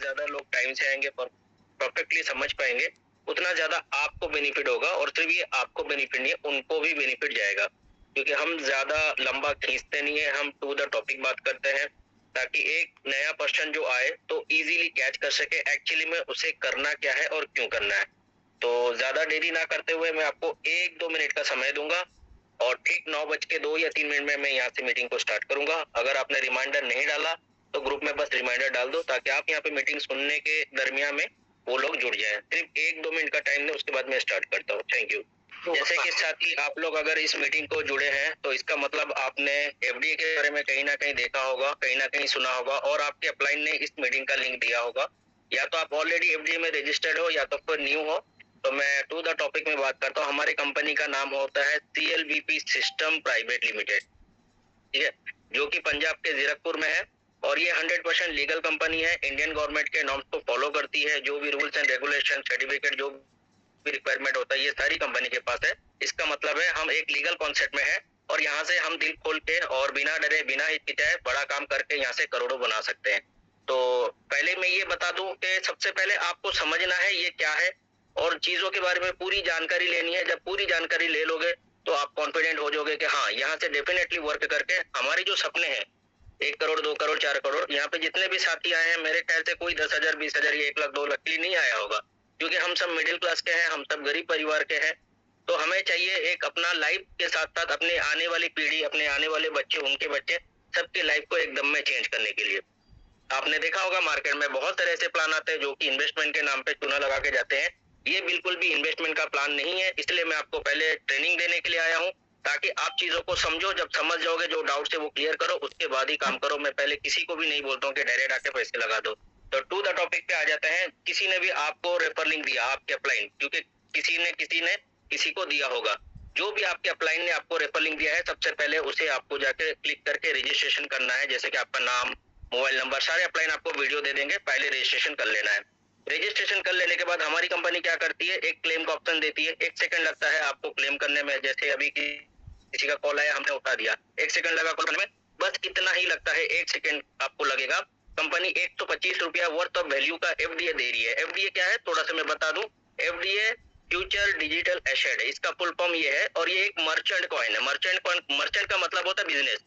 ज्यादा लोग टाइम से आएंगे, परफेक्टली समझ पाएंगे, उतना ज्यादा आपको बेनिफिट होगा। और सिर्फ ये आपको बेनिफिट नहीं है, उनको भी बेनिफिट जाएगा, क्योंकि हम ज्यादा लंबा खींचते नहीं है, हम टू द टॉपिक बात करते हैं, ताकि एक नया पर्सन जो आए तो इजीली कैच कर सके एक्चुअली में उसे करना क्या है और क्यों करना है। तो ज्यादा देरी ना करते हुए मैं आपको 1-2 मिनट का समय दूंगा और ठीक 9:02 या 3 मिनट में मैं यहाँ से मीटिंग को स्टार्ट करूंगा। अगर आपने रिमाइंडर नहीं डाला तो ग्रुप में बस रिमाइंडर डाल दो, ताकि आप यहाँ पे मीटिंग सुनने के दरमियान में वो लोग जुड़ जाए। सिर्फ 1-2 मिनट का टाइम दें, उसके बाद मैं स्टार्ट करता हूँ। Thank you. जैसे कि साथी आप लोग अगर इस मीटिंग को जुड़े हैं तो इसका मतलब आपने एफडीए के बारे में कहीं ना कहीं देखा होगा, कहीं ना कहीं सुना होगा, और आपके अपलाइन ने इस मीटिंग का लिंक दिया होगा। या तो आप ऑलरेडी एफडीए में रजिस्टर्ड हो या तो फिर न्यू हो। तो मैं टू द टॉपिक में बात करता हूँ। हमारी कंपनी का नाम होता है CLVP सिस्टम प्राइवेट लिमिटेड, ठीक है, जो कि पंजाब के जीरकपुर में है। और ये 100% लीगल कंपनी है, इंडियन गवर्नमेंट के नॉर्म्स को फॉलो करती है। जो भी रूल्स एंड रेगुलेशन, सर्टिफिकेट, जो भी रिक्वायरमेंट होता है, ये सारी कंपनी के पास है। इसका मतलब है हम एक लीगल कॉन्सेप्ट में है, और यहाँ से हम दिल खोल के और बिना डरे बिना हिचकिचाए बड़ा काम करके यहाँ से करोड़ों बना सकते हैं। तो पहले मैं ये बता दूं कि सबसे पहले आपको समझना है ये क्या है, और चीजों के बारे में पूरी जानकारी लेनी है। जब पूरी जानकारी ले लोगे तो आप कॉन्फिडेंट हो जाओगे कि हाँ, यहाँ से डेफिनेटली वर्क करके हमारे जो सपने हैं 1 करोड़, 2 करोड़, 4 करोड़, यहाँ पे जितने भी साथी आए हैं, मेरे ख्याल से कोई 10,000, 20,000 या 1 लाख, 2 लाख के लिए नहीं आया होगा, क्योंकि हम सब मिडिल क्लास के हैं, हम सब गरीब परिवार के हैं। तो हमें चाहिए एक अपना लाइफ के साथ साथ अपने आने वाली पीढ़ी, अपने आने वाले बच्चे, उनके बच्चे, सबकी लाइफ को एकदम में चेंज करने के लिए। आपने देखा होगा मार्केट में बहुत तरह से प्लान आते हैं जो कि इन्वेस्टमेंट के नाम पे चूना लगा के जाते हैं। ये बिल्कुल भी इन्वेस्टमेंट का प्लान नहीं है, इसलिए मैं आपको पहले ट्रेनिंग देने के लिए आया हूँ, ताकि आप चीजों को समझो। जब समझ जाओगे, जो डाउट है वो क्लियर करो, उसके बाद ही काम करो। मैं पहले किसी को भी नहीं बोलता हूँ कि डायरेक्ट आके पैसे लगा दो। तो टू द टॉपिक पे आ जाते हैं। किसी ने भी आपको रेफर लिंक दिया, आपके अपलाइन, क्योंकि किसी ने किसी को दिया होगा। जो भी आपके अपलाइन ने आपको रेफर लिंक दिया है, सबसे पहले उसे आपको जाके क्लिक करके रजिस्ट्रेशन करना है। जैसे कि आपका नाम, मोबाइल नंबर, सारे अपलाइन आपको वीडियो दे देंगे, पहले रजिस्ट्रेशन कर लेना है। रजिस्ट्रेशन कर लेने के बाद हमारी कंपनी क्या करती है, एक क्लेम का ऑप्शन देती है। 1 सेकंड लगता है आपको क्लेम करने में। जैसे अभी किसी का कॉल आया, हमने उठा दिया, 1 सेकंड लगा कॉल करने में, बस इतना ही लगता है, 1 सेकंड आपको लगेगा। कंपनी 125 रुपया वर्थ ऑफ वैल्यू का एफडीए दे रही है। एफडीए क्या है, थोड़ा सा मैं बता दूं। एफडीए फ्यूचर डिजिटल एसेट है, इसका फुल फॉर्म ये है, और ये एक मर्चेंट कॉइन है। मर्चेंट का मतलब होता है बिजनेस।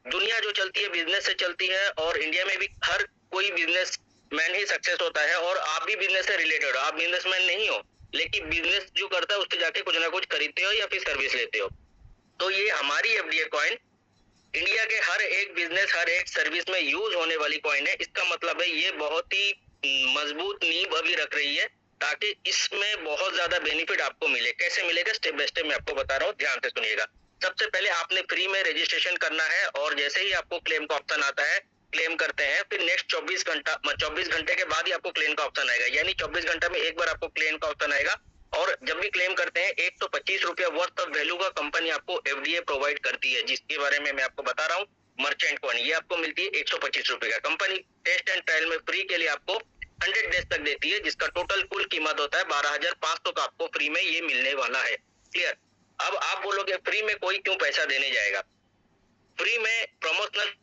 दुनिया जो चलती है बिजनेस से चलती है, और इंडिया में भी हर कोई बिजनेस मैन ही सक्सेस होता है। और आप भी बिजनेस से रिलेटेड हो, आप बिजनेसमैन नहीं हो, लेकिन बिजनेस जो करता है उससे जाके कुछ ना कुछ खरीदते हो या फिर सर्विस लेते हो। तो ये हमारी एफडीए कॉइन इंडिया के हर एक बिजनेस, हर एक सर्विस में यूज होने वाली कॉइन है। इसका मतलब है ये बहुत ही मजबूत नींव अभी रख रही है, ताकि इसमें बहुत ज्यादा बेनिफिट आपको मिले। कैसे मिलेगा, स्टेप बाय स्टेप मैं आपको बता रहा हूँ, ध्यान से सुनिएगा। सबसे पहले आपने फ्री में रजिस्ट्रेशन करना है, और जैसे ही आपको क्लेम का ऑप्शन आता है, क्लेम करते हैं, फिर नेक्स्ट 24 घंटे के बाद ही आपको क्लेम का ऑप्शन आएगा। यानी 24 घंटे में एक बार आपको क्लेम का ऑप्शन आएगा। और जब भी क्लेम करते हैं, 125 रुपया वर्थ ऑफ वैल्यू का कंपनी आपको एफडीए प्रोवाइड करती है, जिसके बारे में मैं आपको बता रहा हूँ। मर्चेंट कॉइन ये आपको मिलती है 125 रुपए का। कंपनी टेस्ट एंड ट्रायल में फ्री के लिए आपको 100 डेज तक देती है, जिसका टोटल कुल कीमत होता है 12,500 का। आपको फ्री में ये मिलने वाला है। क्लियर। अब आप बोलोगे फ्री में कोई क्यों पैसा देने जाएगा। फ्री में प्रमोशनल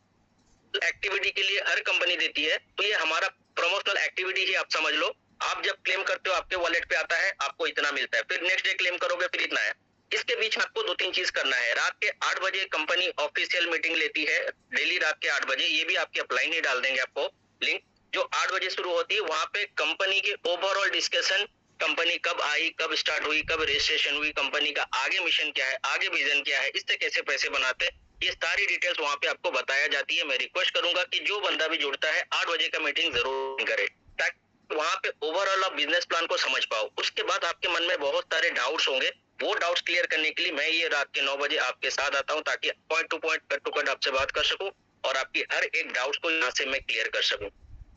एक्टिविटी के लिए हर कंपनी देती है, तो ये हमारा प्रमोशनल एक्टिविटी ही आप समझ लो। आप जब क्लेम करते हो, आपके वॉलेट पे आता है, आपको इतना मिलता है, फिर नेक्स्ट डे क्लेम करोगे, फिर इतना है। इसके बीच में आपको 2-3 चीज करना है। रात के 8 बजे कंपनी ऑफिशियल मीटिंग लेती है, डेली रात के 8 बजे। ये भी आपके अपलाइन ही डाल देंगे आपको लिंक, जो 8 बजे शुरू होती है। वहां पे कंपनी के ओवरऑल डिस्कशन, कंपनी कब आई, कब स्टार्ट हुई, कब रजिस्ट्रेशन हुई, कंपनी का आगे मिशन क्या है, आगे विजन क्या है, इससे कैसे पैसे बनाते हैं, ये सारी डिटेल्स वहां पे आपको बताया जाती है। मैं रिक्वेस्ट करूंगा कि जो बंदा भी जुड़ता है 8 बजे का मीटिंग जरूर करे, ताकि वहां पे ओवरऑल आप बिजनेस प्लान को समझ पाओ। उसके बाद आपके मन में बहुत सारे डाउट्स होंगे, वो डाउट्स क्लियर करने के लिए मैं ये रात के 9 बजे आपके साथ आता हूँ, ताकि पॉइंट टू पॉइंट आपसे बात कर सकूं, और आपकी हर एक डाउट्स को यहाँ से मैं क्लियर कर सकूं।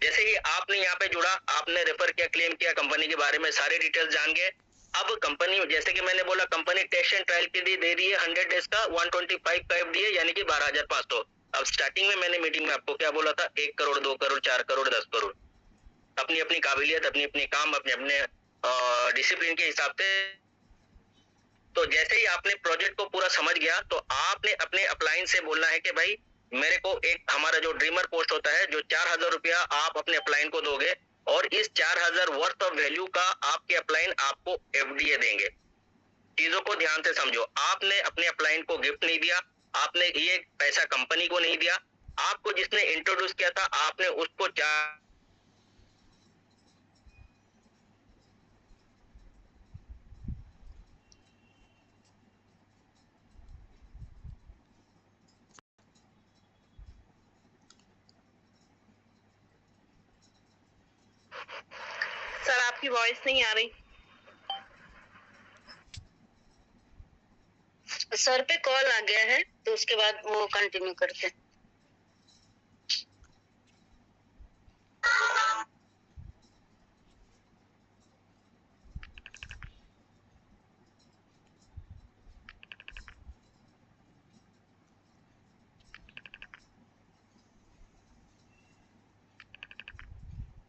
जैसे ही आपने यहाँ पे जुड़ा, आपने रेफर किया, क्लेम किया, कंपनी के बारे में सारे डिटेल्स जान गए। अब कंपनी, जैसे कि मैंने बोला, कंपनी टेस्ट एंड ट्रायल के लिए दे रही है 100 डेज का 125 का एफडीए, यानी कि 12,500। अब स्टार्टिंग में मैंने मीटिंग में आपको क्या बोला था, 1 करोड़, 2 करोड़, 4 करोड़, 10 करोड़, अपनी अपनी काबिलियत, अपनी अपनी काम, अपने अपने डिसिप्लिन के हिसाब से। तो जैसे ही आपने प्रोजेक्ट को पूरा समझ गया, तो आपने अपने अपलाइन से बोलना है कि भाई मेरे को एक, हमारा जो ड्रीमर पोस्ट होता है, जो 4,000 रुपया आप अपने अपलाइन को दोगे, और इस 4000 वर्थ ऑफ वैल्यू का आपके अपलाइन आपको एफडीए देंगे। चीजों को ध्यान से समझो, आपने अपने अपलाइन को गिफ्ट नहीं दिया, आपने ये पैसा कंपनी को नहीं दिया, आपको जिसने इंट्रोड्यूस किया था आपने उसको सर आपकी वॉइस नहीं आ रही। सर पे कॉल आ गया है तो उसके बाद वो कंटिन्यू करते हैं।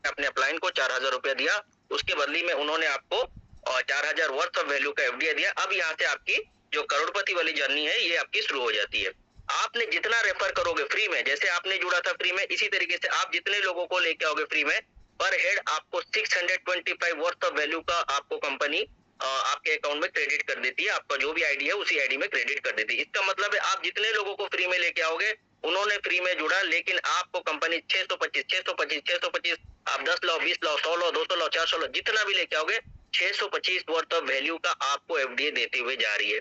अपने अपलाइन को 4000 रुपया दिया, उसके बदली में उन्होंने आपको 4000 वर्थ ऑफ वैल्यू का एफडीए दिया। अब यहाँ से आपकी जो करोड़पति वाली जर्नी है ये आपकी शुरू हो जाती है। आपने जितना रेफर करोगे फ्री में, जैसे आपने जुड़ा था फ्री में, इसी तरीके से आप जितने लोगों को लेके आओगे फ्री में, पर हेड आपको 625 वर्थ ऑफ वैल्यू का आपको कंपनी आपके अकाउंट में क्रेडिट कर देती है। आपका जो भी आईडी है उसी आईडी में क्रेडिट कर देती है। इसका मतलब है आप जितने लोगों को फ्री में लेके आओगे, उन्होंने फ्री में जुड़ा, लेकिन आपको कंपनी 625 आप 10 लाओ, 20 लाओ, 100 लाओ, 200 लाओ, 400 लाओ, जितना भी लेके आओगे 625 वर्थ ऑफ वैल्यू का आपको एफडीए देते हुए जा रही है।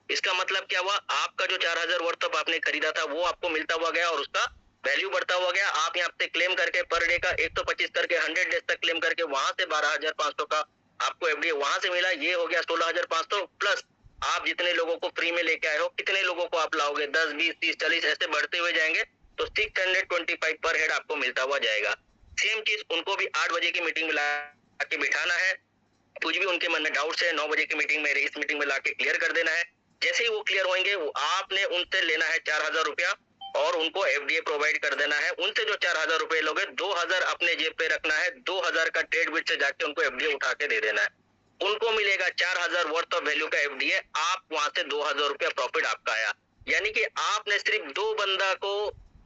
इसका मतलब क्या हुआ, आपका जो 4000 वर्थ ऑफ आपने खरीदा था वो आपको मिलता हुआ गया और उसका वैल्यू बढ़ता हुआ गया। आप यहाँ पे क्लेम करके पर डे का 125 करके 100 डेज तक क्लेम करके वहां से 12500 का आपको एफडीए वहां से मिला, ये हो गया 16500 प्लस आप जितने लोगों को फ्री में लेके आए हो, कितने लोगों को आप लाओगे, 10, 20, 30, 40 ऐसे बढ़ते हुए जाएंगे तो 625 पर हेड आपको मिलता हुआ जाएगा। सेम चीज उनको भी 8 बजे की मीटिंग में ला के बिठाना है। कुछ भी उनके मन में डाउट्स है 9 बजे की मीटिंग में, इस मीटिंग में लाके क्लियर कर देना है। जैसे ही वो क्लियर होंगे आपने उनसे लेना है 4000 रुपया और उनको एफडीए प्रोवाइड कर देना है। उनसे जो 4000 रुपए लोगे 2000 अपने जेब पे रखना है, 2000 का ट्रेड बिट से जाके उनको एफडीए उठा के दे देना है। उनको मिलेगा 4000 वर्थ ऑफ वैल्यू का एफडीए, आप वहां से 2000 रुपया प्रॉफिट आपका आया। यानी कि आपने सिर्फ 2 बंदा को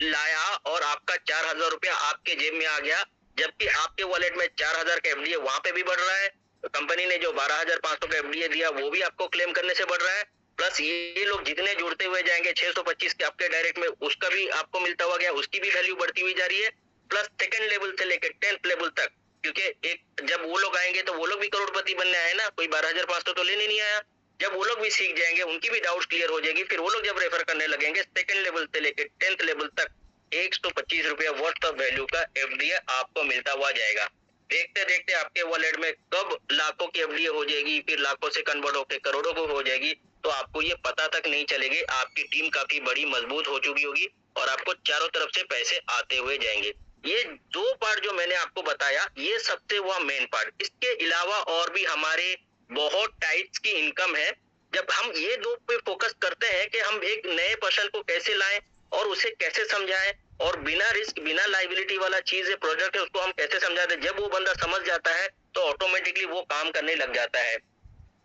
लाया और आपका 4000 रुपया आपके जेब में आ गया, जबकि आपके वॉलेट में 4000 का एफडीए वहां पे भी बढ़ रहा है। कंपनी ने जो 12500 का एफडीए दिया वो भी आपको क्लेम करने से बढ़ रहा है, प्लस ये लोग जितने जुड़ते हुए जाएंगे 625 के आपके डायरेक्ट में, उसका भी आपको मिलता हुआ गया, उसकी भी वैल्यू बढ़ती हुई जा रही है। प्लस सेकंड लेवल से लेकर 10th लेवल तक, क्योंकि एक जब वो लोग आएंगे तो वो लोग भी करोड़पति बनने आए ना, कोई 12500 तो लेने नहीं आया। जब वो लोग भी सीख जाएंगे, उनकी भी डाउट क्लियर हो जाएगी, फिर वो लोग जब रेफर करने लगेंगे सेकंड लेवल से लेकर 10th लेवल तक 125 रुपया वर्थ ऑफ वैल्यू का एफडीए आपको मिलता हुआ जाएगा। देखते देखते आपके वॉलेट में कब लाखों की एफडीए हो जाएगी, फिर लाखों से कन्वर्ट होकर करोड़ों को हो जाएगी, तो आपको ये पता तक नहीं चलेगी। आपकी टीम काफी बड़ी मजबूत हो चुकी होगी और आपको चारों तरफ से पैसे आते हुए जाएंगे। ये 2 पार्ट जो मैंने आपको बताया ये सबसे हुआ मेन पार्ट। इसके अलावा और भी हमारे बहुत टाइप्स की इनकम है। जब हम ये 2 पे फोकस करते हैं कि हम एक नए पर्सन को कैसे लाएं और उसे कैसे समझाएं, और बिना रिस्क बिना लाइबिलिटी वाला चीज है, प्रोजेक्ट है, उसको हम कैसे समझाते हैं, जब वो बंदा समझ जाता है तो ऑटोमेटिकली वो काम करने लग जाता है।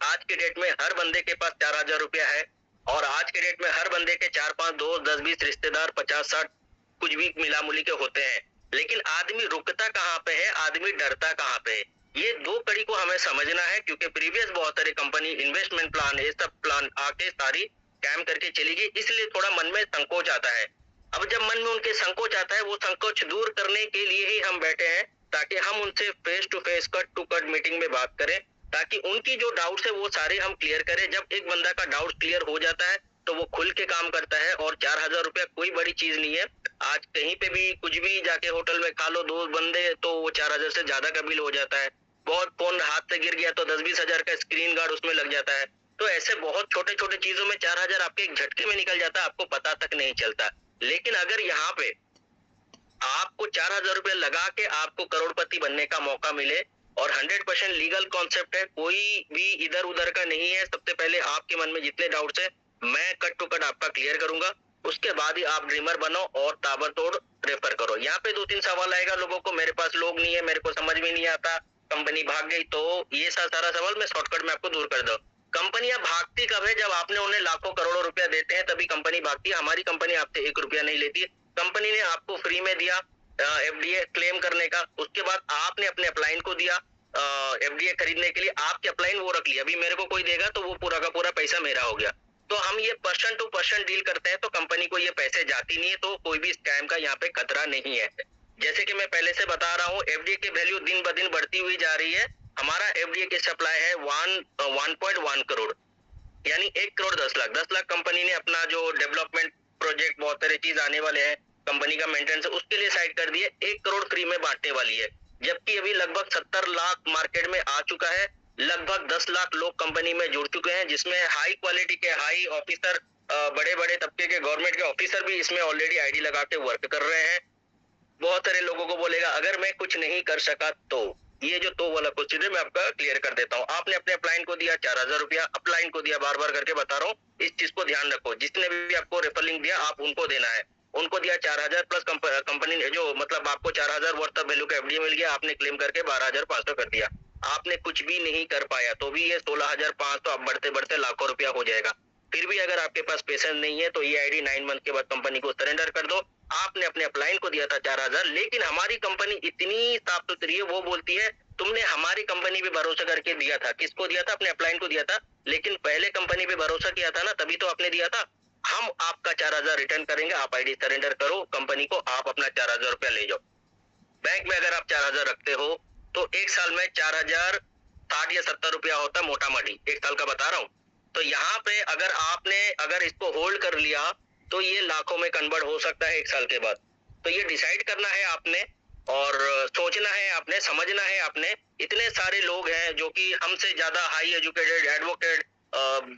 आज के डेट में हर बंदे के पास 4000 रुपया है और आज के डेट में हर बंदे के 4-5 दोस्त, 10-20 रिश्तेदार, 50-60 कुछ भी मिला मुली के होते हैं, लेकिन आदमी रुकता कहाँ पे है, आदमी डरता कहाँ पे है। ये 2 कड़ी को हमें समझना है, क्योंकि प्रीवियस बहुत सारी कंपनी इन्वेस्टमेंट प्लान, ये सब प्लान आके सारी कैम करके चली गई, इसलिए थोड़ा मन में संकोच आता है। अब जब मन में उनके संकोच आता है, वो संकोच दूर करने के लिए ही हम बैठे हैं, ताकि हम उनसे face to face, cut to cut meeting में बात करें, ताकि उनकी जो डाउट्स है वो सारे हम क्लियर करें। जब एक बंदा का डाउट क्लियर हो जाता है तो वो खुल के काम करता है। और 4000 रुपया कोई बड़ी चीज नहीं है। आज कहीं पे भी कुछ भी जाके होटल में खा लो 2 बंदे, तो वो 4000 से ज्यादा का बिल हो जाता है। बहुत फोन हाथ से गिर गया तो 10-20 हजार का स्क्रीन गार्ड उसमें लग जाता है। तो ऐसे बहुत छोटे छोटे चीजों में 4000 आपके एक झटके में निकल जाता है, आपको पता तक नहीं चलता। लेकिन अगर यहाँ पे आपको 4000 रुपये लगा के आपको करोड़पति बनने का मौका मिले, और 100% लीगल कॉन्सेप्ट है, कोई भी इधर उधर का नहीं है। सबसे पहले आपके मन में जितने डाउट्स है मैं कट टू कट आपका क्लियर करूंगा, उसके बाद ही आप ड्रीमर बनो और ताबड़तोड़ रेफर करो। यहाँ पे 2-3 सवाल आएगा लोगों को, मेरे पास लोग नहीं है, मेरे को समझ में नहीं आता, कंपनी भाग गई, तो ये सारा सवाल मैं शॉर्टकट में आपको दूर कर दूं। कंपनियां भागती कब है, जब आपने उन्हें लाखों करोड़ों रुपया देते हैं तभी कंपनी भागती है। हमारी कंपनी आपसे 1 रुपया नहीं लेती है। कंपनी ने आपको फ्री में दिया, एफडीए क्लेम करने का। उसके बाद आपने अपने अपलाइन को दिया एफडीए खरीदने के लिए, आपके अपलाइन वो रख लिया, अभी मेरे को कोई देगा तो वो पूरा का पूरा पैसा मेरा हो गया। तो हम ये पर्सन टू पर्सन डील करते हैं, तो कंपनी को ये पैसे जाती नहीं है, तो कोई भी स्कैम का यहाँ पे खतरा नहीं है। जैसे कि मैं पहले से बता रहा हूँ, एफडीए की वैल्यू दिन ब दिन बढ़ती हुई जा रही है। हमारा एफडीए की सप्लाई है 1.1 करोड़, यानी 1 करोड़ 10 लाख कंपनी ने अपना जो डेवलपमेंट प्रोजेक्ट, बहुत सारी चीज आने वाले हैं, कंपनी का मेंटेनेंस, उसके लिए साइड कर दिए, 1 करोड़ फ्री में बांटने वाली है। जबकि अभी लगभग 70 लाख मार्केट में आ चुका है, लगभग 10 लाख लोग कंपनी में जुड़ चुके हैं, जिसमें हाई क्वालिटी के हाई ऑफिसर, बड़े बड़े तबके के गवर्नमेंट के ऑफिसर भी इसमें ऑलरेडी आईडी लगा के वर्क कर रहे हैं। बहुत सारे लोगों को बोलेगा अगर मैं कुछ नहीं कर सका तो, ये जो तो वाला क्वेश्चन है मैं आपका क्लियर कर देता हूँ। आपने अपने अपलाइन को दिया 4000 रुपया, अपलाइन को दिया, बार बार करके बता रहा हूँ, इस चीज को ध्यान रखो। जिसने भी आपको रेफर लिंक दिया आप उनको देना है, उनको दिया 4000 प्लस कंपनी ने जो मतलब आपको 4000 वर्थ ऑफ वैल्यू का एफडी मिल गया, आपने क्लेम करके 12500 कर दिया। आपने कुछ भी नहीं कर पाया तो भी ये 16500 अब बढ़ते बढ़ते लाखों रुपया हो जाएगा। फिर भी अगर आपके पास पेशेंस नहीं है तो ये आईडी 9 मंथ के बाद कंपनी को सरेंडर कर दो। आपने अपने अपलाइन को दिया था 4000, लेकिन हमारी कंपनी इतनी साफ सुथरी है, वो बोलती है तुमने हमारी कंपनी पे भरोसा करके दिया था। किसको दिया था? अपने अपलाइन को दिया था, लेकिन पहले कंपनी पे भरोसा किया था ना, तभी तो आपने दिया था। हम आपका 4000 रिटर्न करेंगे, आप आईडी सरेंडर करो कंपनी को, आप अपना 4000 रुपया ले जाओ। बैंक में अगर आप 4000 रखते हो तो एक साल में 4060 या 70 रुपया होता है मोटा मोटी, एक साल का बता रहा हूँ। तो यहाँ पे अगर इसको होल्ड कर लिया तो ये लाखों में कन्वर्ट हो सकता है एक साल के बाद। तो ये डिसाइड करना है आपने और सोचना है आपने, समझना है आपने। इतने सारे लोग हैं जो कि हमसे ज्यादा हाई एजुकेटेड एडवोकेट,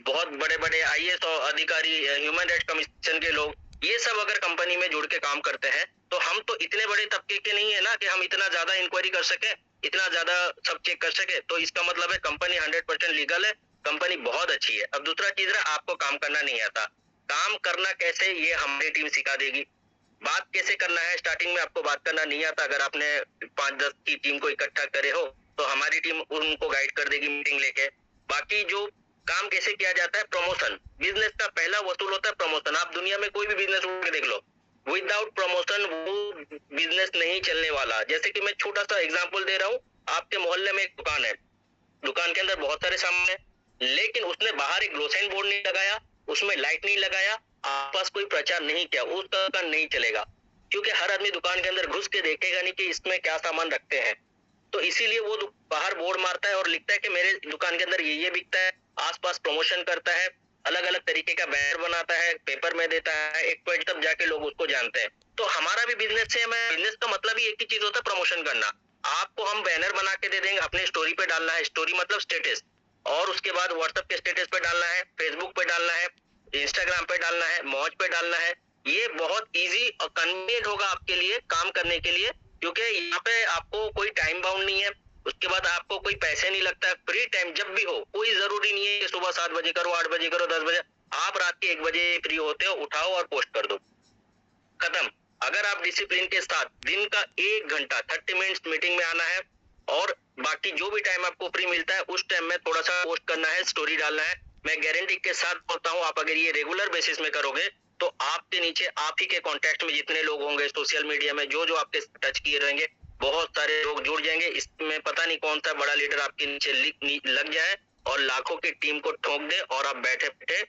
बहुत बड़े बड़े आईएएस अधिकारी, ह्यूमन राइट कमीशन के लोग, ये सब अगर कंपनी में जुड़ के काम करते हैं तो हम तो इतने बड़े तबके के नहीं है ना कि हम इतना ज्यादा इंक्वायरी कर सके, इतना ज्यादा सब चेक कर सके। तो इसका मतलब है कंपनी 100% लीगल है, कंपनी बहुत अच्छी है। अब दूसरा चीज है, आपको काम करना नहीं आता, काम करना कैसे ये हमारी टीम सिखा देगी। बात कैसे करना है, स्टार्टिंग में आपको बात करना नहीं आता, अगर आपने 5-10 की टीम को इकट्ठा करे हो तो हमारी टीम उनको गाइड कर देगी मीटिंग लेके। बाकी जो काम कैसे किया जाता है, प्रमोशन, बिजनेस का पहला वसूल होता है प्रमोशन। आप दुनिया में कोई भी बिजनेस देख लो, विदाउट प्रमोशन वो बिजनेस नहीं चलने वाला। जैसे कि मैं छोटा सा एग्जांपल दे रहा हूँ, आपके मोहल्ले में एक दुकान है, दुकान के अंदर बहुत सारे सामान है, लेकिन उसने बाहर एक ग्लोसाइन बोर्ड नहीं लगाया, उसमें लाइट नहीं लगाया, आसपास कोई प्रचार नहीं किया, उस तरह का नहीं चलेगा। क्योंकि हर आदमी दुकान के अंदर घुस के देखेगा नहीं कि इसमें क्या सामान रखते हैं। तो इसीलिए वो बाहर बोर्ड मारता है और लिखता है कि मेरे दुकान के अंदर ये बिकता है, आसपास प्रमोशन करता है, अलग अलग तरीके का बैनर बनाता है, पेपर में देता है, एक पॉइंट तक जाके लोग उसको जानते हैं। तो हमारा भी बिजनेस सेम है, बिजनेस का मतलब ही एक ही चीज होता है, प्रमोशन करना। आपको हम बैनर बना के दे देंगे, अपने स्टोरी पे डालना है, स्टोरी मतलब स्टेटस, और उसके बाद व्हाट्सएप के स्टेटस पे डालना है, फेसबुक पे डालना है, इंस्टाग्राम पे डालना है, मौज पे डालना है। ये बहुत इजी और कन्वीनियंट होगा आपके लिए काम करने के लिए, क्योंकि यहाँ पे आपको कोई टाइम बाउंड नहीं है, उसके बाद आपको कोई पैसे नहीं लगता है, फ्री टाइम जब भी हो, कोई जरूरी नहीं है कि सुबह 7 बजे करो, 8 बजे करो, 10 बजे, आप रात के 1 बजे फ्री होते हो, उठाओ और पोस्ट कर दो, खत्म। अगर आप डिसिप्लिन के साथ दिन का 1 घंटा 30 मिनट्स मीटिंग में आना है और बाकी जो भी टाइम आपको फ्री मिलता है उस टाइम में थोड़ा सा पोस्ट करना है, स्टोरी डालना है। मैं गारंटी के साथ बोलता हूँ, आप अगर ये रेगुलर बेसिस में करोगे तो आपके नीचे आप ही के कांटेक्ट में जितने लोग होंगे सोशल मीडिया में, जो जो आपके टच किए रहेंगे, बहुत सारे लोग जुड़ जाएंगे। इसमें पता नहीं कौन सा बड़ा लीडर आपके नीचे लग जाए और लाखों की टीम को ठोक दे और आप बैठे बैठे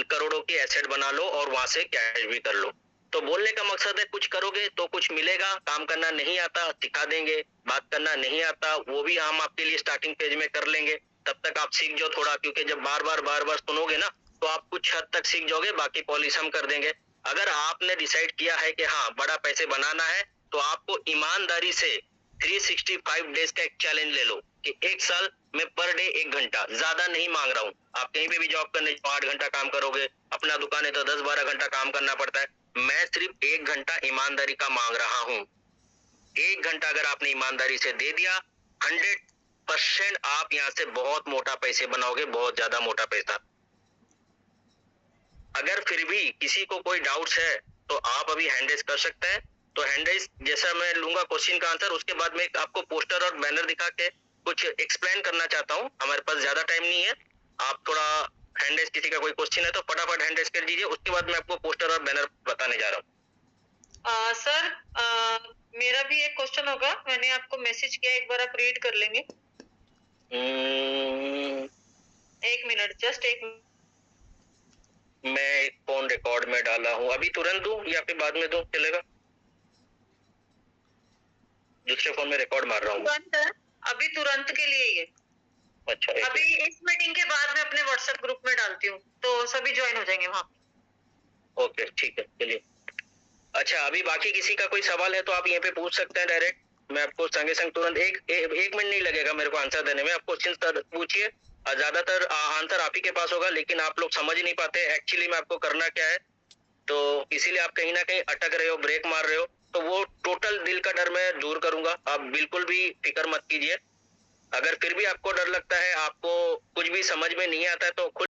करोड़ों की एसेट बना लो और वहां से कैश भी कर लो। तो बोलने का मकसद है, कुछ करोगे तो कुछ मिलेगा। काम करना नहीं आता सिखा देंगे, बात करना नहीं आता वो भी हम आपके लिए स्टार्टिंग पेज में कर लेंगे, तब तक आप सीख जाओ थोड़ा, क्योंकि जब बार बार सुनोगे ना तो आप कुछ हद तक सीख जाओगे, बाकी पॉलिश हम कर देंगे। अगर आपने डिसाइड किया है कि हाँ बड़ा पैसे बनाना है तो आपको ईमानदारी से 365 डेज का एक चैलेंज ले लो कि 1 साल में पर डे 1 घंटा, ज्यादा नहीं मांग रहा हूँ। आप कहीं पे भी जॉब करने 8 घंटा काम करोगे, अपना दुकान है तो 10-12 घंटा काम करना पड़ता है, मैं सिर्फ 1 घंटा ईमानदारी का मांग रहा हूँ। 1 घंटा अगर आपने ईमानदारी से दे दिया, 100% आप यहाँ से बहुत मोटा पैसे बनाओगे, बहुत ज्यादा मोटा पैसा। अगर फिर भी किसी को कोई डाउट्स है तो आप अभी हैंड रेज कर सकते हैं। तो हैंड रेज जैसा मैं लूंगा क्वेश्चन का आंसर, उसके बाद में आपको पोस्टर और बैनर दिखा के कुछ एक्सप्लेन करना चाहता हूँ, हमारे पास ज्यादा टाइम नहीं है। आप थोड़ा हैंड रेज, किसी का कोई क्वेश्चन है तो फटाफट हैंड रेज कर दीजिए, उसके बाद मैं आपको पोस्टर और बैनर बताने जा रहा हूँ। सर मेरा भी एक क्वेश्चन होगा, मैंने आपको मैसेज किया, एक बार आप रीड कर लेंगे। 1 मिनट, जस्ट 1 मिनट। मैं एक फोन रिकॉर्ड में डाला हूँ, अभी तुरंत दूं या फिर बाद में दूं, चलेगा? दूसरे फोन में रिकॉर्ड मार रहा हूँ। तुरंत है, अभी तुरंत के लिए ये। अच्छा, अभी इस मीटिंग के बाद मैं अपने व्हाट्सएप ग्रुप में डालती हूँ, तो सभी ज्वाइन हो जाएंगे वहाँ। ओके, ठीक है, चलिए। अच्छा, अभी बाकी किसी का कोई सवाल है तो आप यहाँ पे पूछ सकते हैं डायरेक्ट। मैं आपको संगे संग तुरंत एक मिनट नहीं लगेगा मेरे को आंसर देने में। आप क्वेश्चन पूछिए, ज्यादातर आंसर आप ही के पास होगा, लेकिन आप लोग समझ नहीं पाते एक्चुअली में आपको करना क्या है, तो इसीलिए आप कहीं ना कहीं अटक रहे हो, ब्रेक मार रहे हो। तो वो टोटल दिल का डर मैं दूर करूंगा, आप बिल्कुल भी फिक्र मत कीजिए। अगर फिर भी आपको डर लगता है, आपको कुछ भी समझ में नहीं आता है, तो खुद